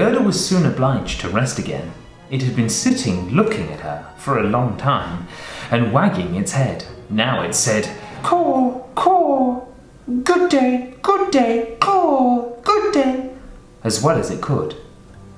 Gerda was soon obliged to rest again. It had been sitting looking at her for a long time and wagging its head. Now it said, "Caw, caw, good day, caw, good day," as well as it could.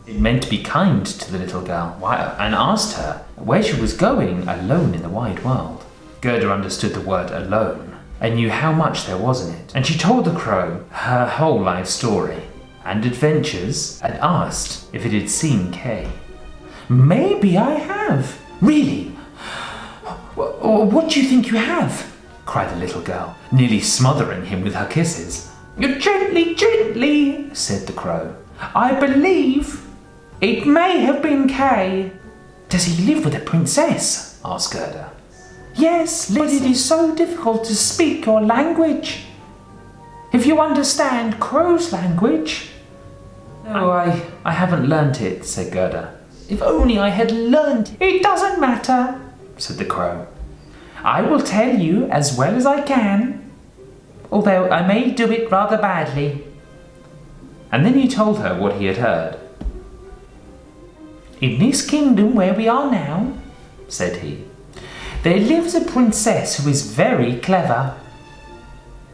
It meant to be kind to the little girl and asked her where she was going alone in the wide world. Gerda understood the word alone and knew how much there was in it, and she told the crow her whole life story and adventures and asked if it had seen Kay. "Maybe I have. Really? What do you think you have?" cried the little girl, nearly smothering him with her kisses. "Gently, gently," said the crow. "I believe it may have been Kay." "Does he live with a princess?" asked Gerda. "Yes, but it is so difficult to speak your language. If you understand crow's language." "No, I haven't learnt it," said Gerda. "If only I had learnt." "It doesn't matter," said the crow. "I will tell you as well as I can, although I may do it rather badly." And then he told her what he had heard. "In this kingdom where we are now," said he, "there lives a princess who is very clever.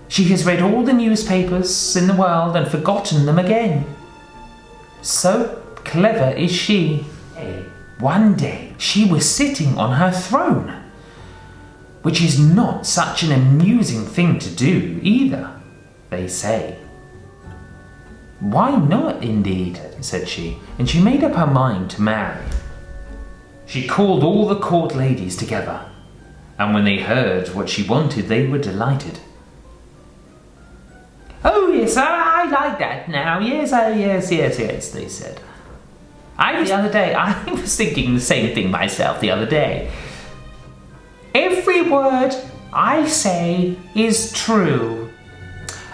She has read all the newspapers in the world and forgotten them again. So clever is she. One day she was sitting on her throne, which is not such an amusing thing to do either, they say." "Why not, indeed?" said she, and she made up her mind to marry. She called all the court ladies together, and when they heard what she wanted, they were delighted. "Oh yes, I like that now. Yes, yes, they said. I was thinking the same thing myself the other day. Every word I say is true."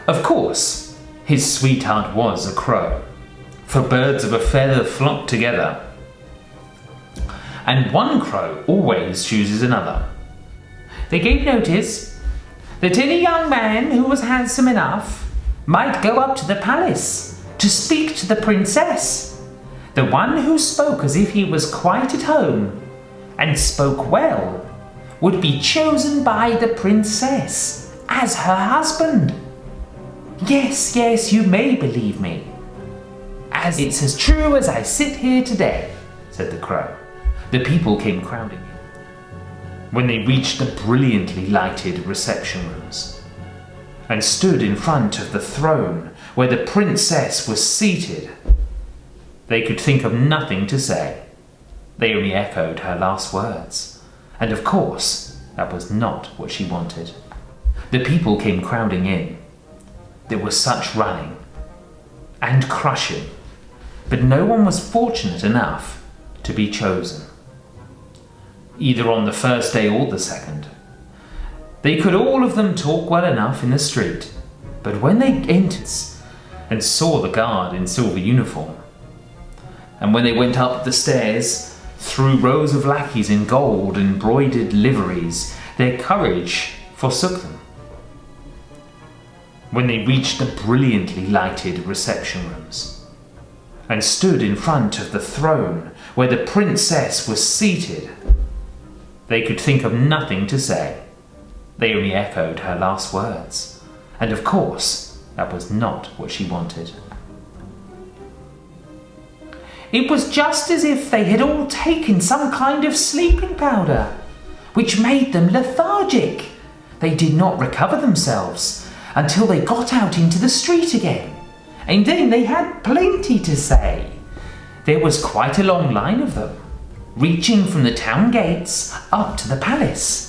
Of course, his sweetheart was a crow, for birds of a feather flock together, and one crow always chooses another. They gave notice that any young man who was handsome enough might go up to the palace to speak to the princess. The one who spoke as if he was quite at home and spoke well would be chosen by the princess as her husband. Yes, you may believe me, as it's as true as I sit here today," said the crow. The people came crowding in. When they reached the brilliantly lighted reception rooms and stood in front of the throne where the princess was seated, they could think of nothing to say. They only echoed her last words, and of course that was not what she wanted. The people came crowding in. There was such running and crushing, but no one was fortunate enough to be chosen, either on the first day or the second. They could all of them talk well enough in the street, but when they entered and saw the guard in silver uniform, and when they went up the stairs through rows of lackeys in gold embroidered liveries, their courage forsook them. When they reached the brilliantly lighted reception rooms and stood in front of the throne where the princess was seated, they could think of nothing to say. They only echoed her last words, and of course that was not what she wanted. It was just as if they had all taken some kind of sleeping powder, which made them lethargic. They did not recover themselves until they got out into the street again, and then they had plenty to say. There was quite a long line of them, reaching from the town gates up to the palace.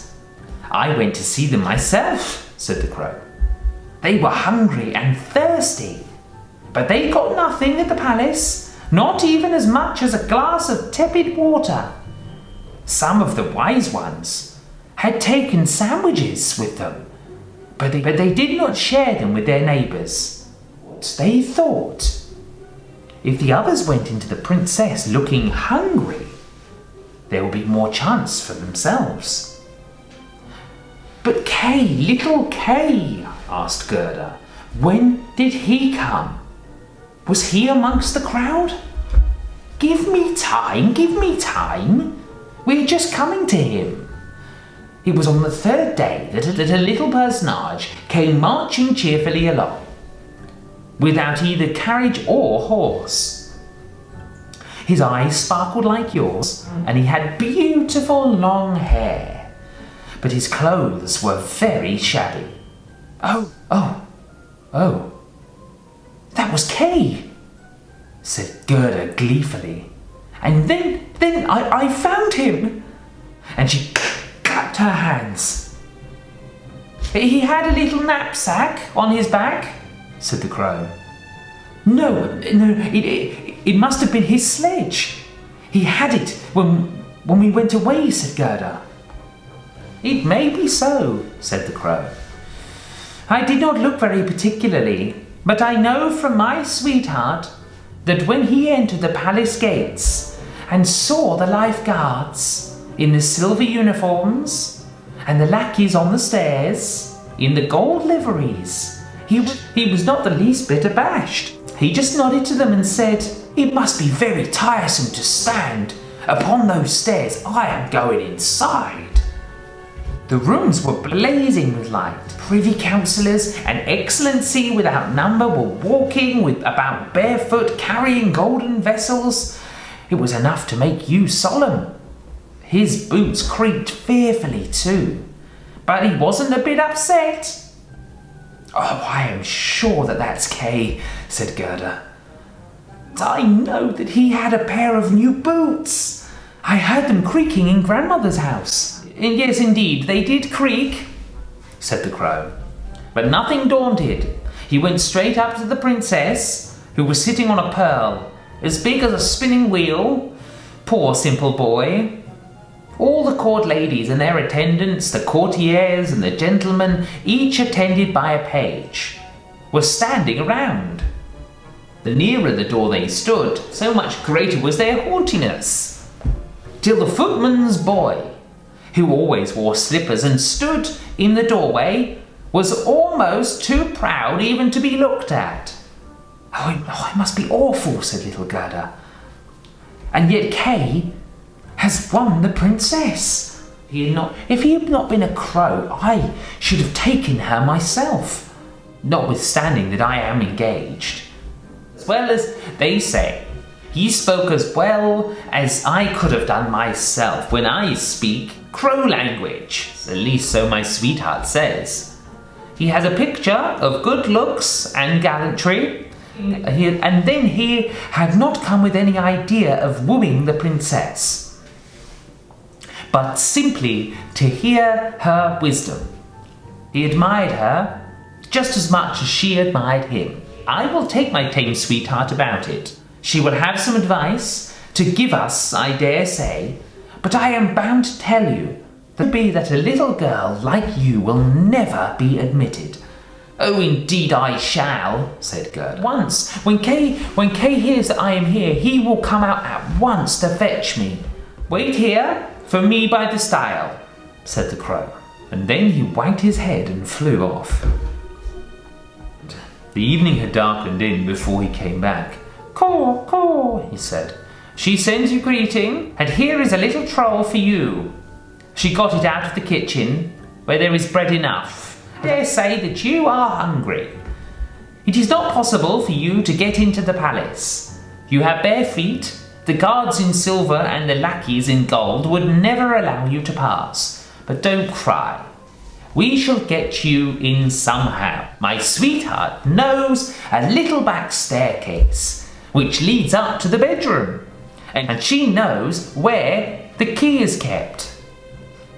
I went to see them myself, said the crow. They were hungry and thirsty, but they got nothing at the palace, not even as much as a glass of tepid water. Some of the wise ones had taken sandwiches with them, but they did not share them with their neighbours. They thought, if the others went into the princess looking hungry, there would be more chance for themselves. But Kay, little Kay, asked Gerda, when did he come? Was he amongst the crowd? Give me time, give me time. We're just coming to him. It was on the third day that a little personage came marching cheerfully along, without either carriage or horse. His eyes sparkled like yours, and he had beautiful long hair, but his clothes were very shabby. Oh, that was Kay, said Gerda gleefully. And then I found him. And she clapped her hands. He had a little knapsack on his back, said the crow. No, it must have been his sledge. He had it when we went away, said Gerda. It may be so, said the crow. I did not look very particularly, but I know from my sweetheart that when he entered the palace gates and saw the life guards in the silver uniforms and the lackeys on the stairs in the gold liveries, he was not the least bit abashed. He just nodded to them and said, "It must be very tiresome to stand upon those stairs. I am going inside." The rooms were blazing with light. Privy councillors and excellency without number were walking about barefoot, carrying golden vessels. It was enough to make you solemn. His boots creaked fearfully too, but he wasn't a bit upset. "Oh, I am sure that's Kay," said Gerda. "I know that he had a pair of new boots. I heard them creaking in Grandmother's house." "Yes, indeed, they did creak," said the crow. But nothing daunted, he went straight up to the princess, who was sitting on a pearl as big as a spinning wheel. Poor simple boy. All the court ladies and their attendants, the courtiers and the gentlemen, each attended by a page, were standing around. The nearer the door they stood, so much greater was their haughtiness, till the footman's boy, who always wore slippers and stood in the doorway, was almost too proud even to be looked at. Oh, it must be awful," said little Gerda. "And yet Kay has won the princess. If he had not been a crow, I should have taken her myself, notwithstanding that I am engaged. As well as they say, he spoke as well as I could have done myself when I speak crow language, at least so my sweetheart says. He has a picture of good looks and gallantry, and then he had not come with any idea of wooing the princess, but simply to hear her wisdom. He admired her just as much as she admired him. I will take my tame sweetheart about it. She will have some advice to give us, I dare say, but I am bound to tell you that a little girl like you will never be admitted." "Oh, indeed I shall," said Gerda. "Once, when Kay hears that I am here, he will come out at once to fetch me. Wait here for me by the stile," said the crow, and then he wagged his head and flew off. The evening had darkened in before he came back. "Caw, caw," he said. "She sends you greeting, and here is a little troll for you. She got it out of the kitchen, where there is bread enough. I dare say that you are hungry. It is not possible for you to get into the palace. You have bare feet. The guards in silver and the lackeys in gold would never allow you to pass. But don't cry. We shall get you in somehow. My sweetheart knows a little back staircase, which leads up to the bedroom, and she knows where the key is kept."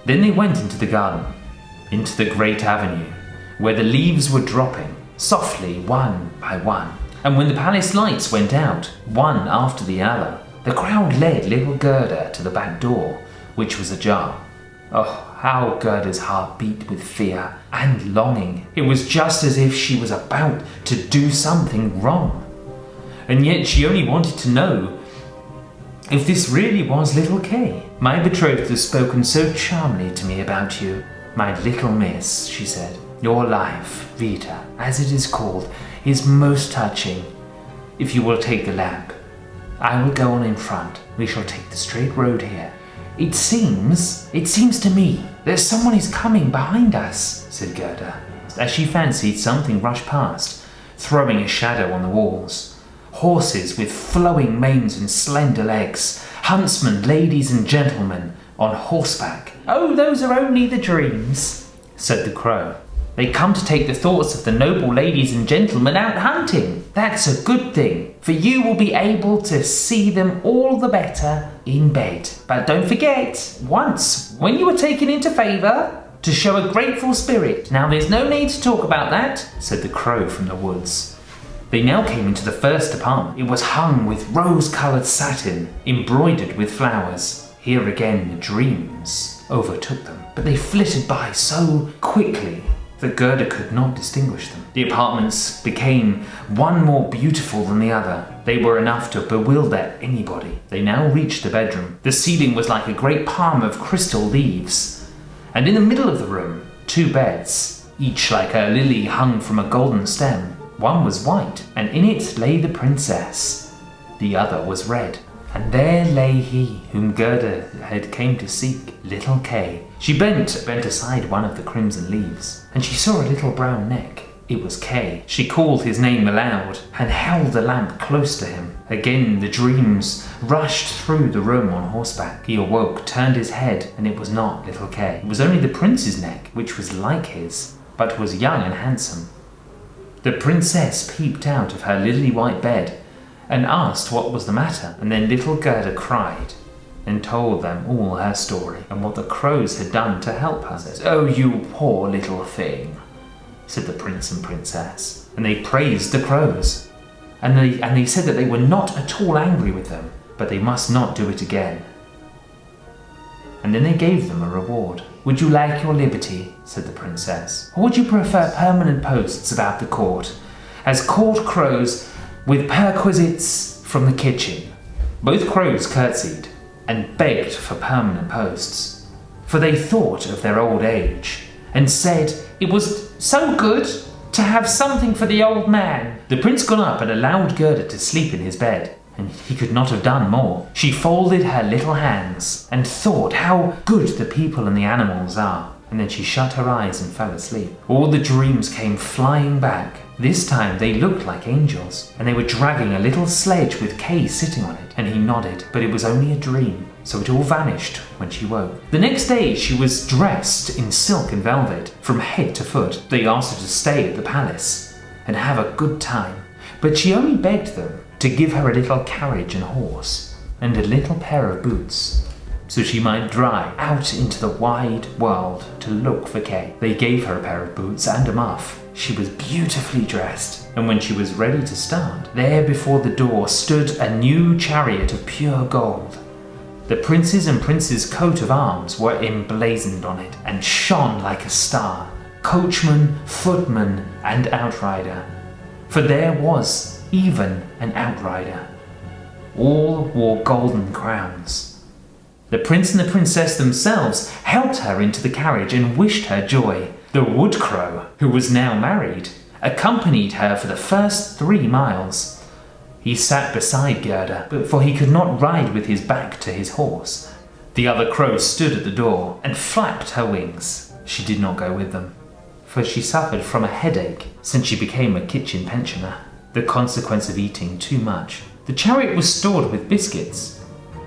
Then they went into the garden, into the great avenue, where the leaves were dropping softly one by one. And when the palace lights went out, one after the other, the crowd led little Gerda to the back door, which was ajar. Oh, how Gerda's heart beat with fear and longing. It was just as if she was about to do something wrong. And yet she only wanted to know if this really was little Kay. "My betrothed has spoken so charmingly to me about you, my little miss," she said. "Your life, Vita, as it is called, is most touching. If you will take the lamp, I will go on in front. We shall take the straight road here. It seems to me that someone is coming behind us, said Gerda, as she fancied something rush past, throwing a shadow on the walls. Horses with flowing manes and slender legs, huntsmen, ladies and gentlemen, on horseback. Oh, those are only the dreams, said the crow. They come to take the thoughts of the noble ladies and gentlemen out hunting. That's a good thing, for you will be able to see them all the better in bed. But don't forget, once, when you were taken into favour, to show a grateful spirit. Now there's no need to talk about that, said the crow from the woods. They now came into the first apartment. It was hung with rose-coloured satin, embroidered with flowers. Here again the dreams overtook them, but they flitted by so quickly that Gerda could not distinguish them. The apartments became one more beautiful than the other. They were enough to bewilder anybody. They now reached the bedroom. The ceiling was like a great palm of crystal leaves, and in the middle of the room, 2 beds, each like a lily hung from a golden stem. One was white, and in it lay the princess. The other was red, and there lay he whom Gerda had came to seek, little Kay. She bent aside one of the crimson leaves, and she saw a little brown neck. It was Kay. She called his name aloud, and held the lamp close to him. Again the dreams rushed through the room on horseback. He awoke, turned his head, and it was not little Kay. It was only the prince's neck, which was like his, but was young and handsome. The princess peeped out of her lily white bed, and asked what was the matter, and then little Gerda cried, and told them all her story, and what the crows had done to help her. "Oh, you poor little thing," said the prince and princess, and they praised the crows, and they said that they were not at all angry with them, but they must not do it again. And then they gave them a reward. "Would you like your liberty," said the princess, "or would you prefer permanent posts about the court, as court crows with perquisites from the kitchen?" Both crows curtsied and begged for permanent posts, for they thought of their old age, and said it was so good to have something for the old man. The prince got up and allowed Gerda to sleep in his bed, and he could not have done more. She folded her little hands and thought how good the people and the animals are, and then she shut her eyes and fell asleep. All the dreams came flying back. This time they looked like angels, and they were dragging a little sledge with Kay sitting on it, and he nodded, but it was only a dream, so it all vanished when she woke. The next day she was dressed in silk and velvet from head to foot. They asked her to stay at the palace and have a good time, but she only begged them to give her a little carriage and horse, and a little pair of boots, so she might drive out into the wide world to look for Kay. They gave her a pair of boots and a muff. She was beautifully dressed, and when she was ready to start, there before the door stood a new chariot of pure gold. The prince's and prince's coat of arms were emblazoned on it, and shone like a star, coachman, footman, and outrider. For there was even an outrider. All wore golden crowns. The prince and the princess themselves helped her into the carriage and wished her joy. The wood crow, who was now married, accompanied her for the first 3 miles. He sat beside Gerda, for he could not ride with his back to his horse. The other crow stood at the door and flapped her wings. She did not go with them, for she suffered from a headache since she became a kitchen pensioner, the consequence of eating too much. The chariot was stored with biscuits,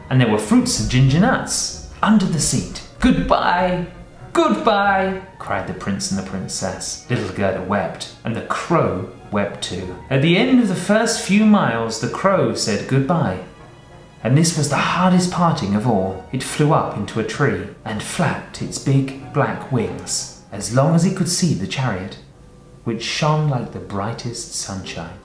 and there were fruits and ginger nuts under the seat. "Goodbye! Goodbye!" cried the prince and the princess. Little Gerda wept, and the crow wept too. At the end of the first few miles, the crow said goodbye, and this was the hardest parting of all. It flew up into a tree and flapped its big black wings as long as it could see the chariot, which shone like the brightest sunshine.